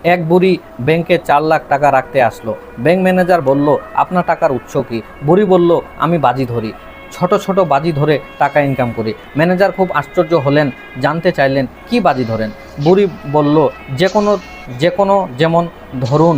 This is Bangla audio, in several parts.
এক বুড়ি ব্যাংকে 4 লাখ টাকা রাখতে আসলো। ব্যাংক ম্যানেজার বলল, আপনার টাকার উৎস কি? বুড়ি বলল, আমি বাজি ধরি, ছোট ছোট বাজি ধরে টাকা ইনকাম করি। ম্যানেজার খুব আশ্চর্য হলেন, জানতে চাইলেন কি বাজি ধরেন। বুড়ি বলল, যে কোনো যে কোনো যেমন ধরুন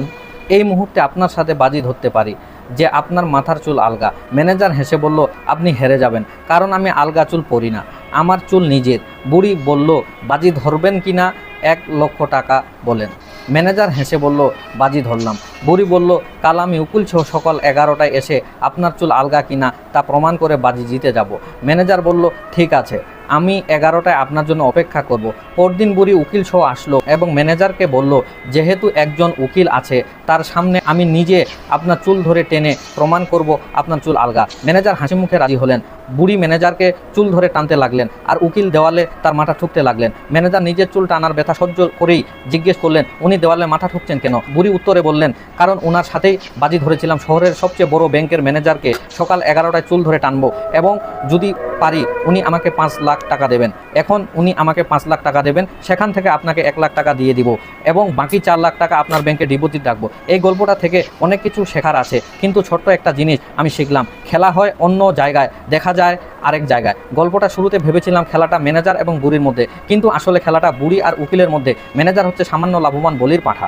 এই মুহূর্তে আপনার সাথে বাজি ধরতে পারি যে আপনার মাথার চুল আলগা। ম্যানেজার হেসে বলল, আপনি হেরে যাবেন, কারণ আমি আলগা চুল পরি না, আমার চুল নিজের। বুড়ি বলল, বাজি ধরবেন কি না? 1 লক্ষ টাকা বলেন। ম্যানেজার হেসে বলল, বাজি ধরলাম। বুড়ি বলল, কাল আমি উকিল সহ সকাল 11টায় এসে আপনার চুল আলগা কিনা তা প্রমাণ করে বাজি জিতে যাব। ম্যানেজার বলল, ঠিক আছে, আমি 11টায় আপনার জন্য অপেক্ষা করব। পরদিন বুড়ি উকিল সহ আসলো এবং ম্যানেজারকে বলল, যেহেতু একজন উকিল আছে তার সামনে আমি নিজে আপনার চুল ধরে টেনে প্রমাণ করব আপনার চুল আলগা। ম্যানেজার হাসি মুখে রাজি হলেন। বুড়ি ম্যানেজারকে চুল ধরে টানতে লাগলেন আর উকিল দেওয়ালে তার মাথা ঠুকতে লাগলেন। ম্যানেজার নিজের চুল টানার ব্যথা সহ্য করেই জিজ্ঞেস করলেন, উনি দেওয়ালে মাথা ঠুকছেন কেন? বুড়ি উত্তরে বললেন, কারণ ওনার সাথেই বাজি ধরেছিলাম শহরের সবচেয়ে বড় ব্যাংকের ম্যানেজারকে সকাল 11টায় চুল ধরে টানবো এবং যদি পারি উনি আমাকে 5 লাখ টাকা দেবেন। এখন উনি আমাকে 5 লাখ টাকা দেবেন, সেখান থেকে আপনাকে 1 লাখ টাকা দিয়ে দিব এবং বাকি 4 লাখ টাকা আপনার ব্যাংকে ডিপোজিট রাখবো। এই গল্পটা থেকে অনেক কিছু শেখার আছে, কিন্তু ছোট্ট একটা জিনিস আমি শিখলাম, খেলা হয় অন্য জায়গায়, দেখা যায় আরেক জায়গায়। গল্পটা শুরুতে ভেবেছিলাম খেলাটা ম্যানেজার এবং বুড়ির মধ্যে, কিন্তু আসলে খেলাটা বুড়ি আর উকিলের মধ্যে। ম্যানেজার হচ্ছে সামান্য লাভবান বলির পাঠা।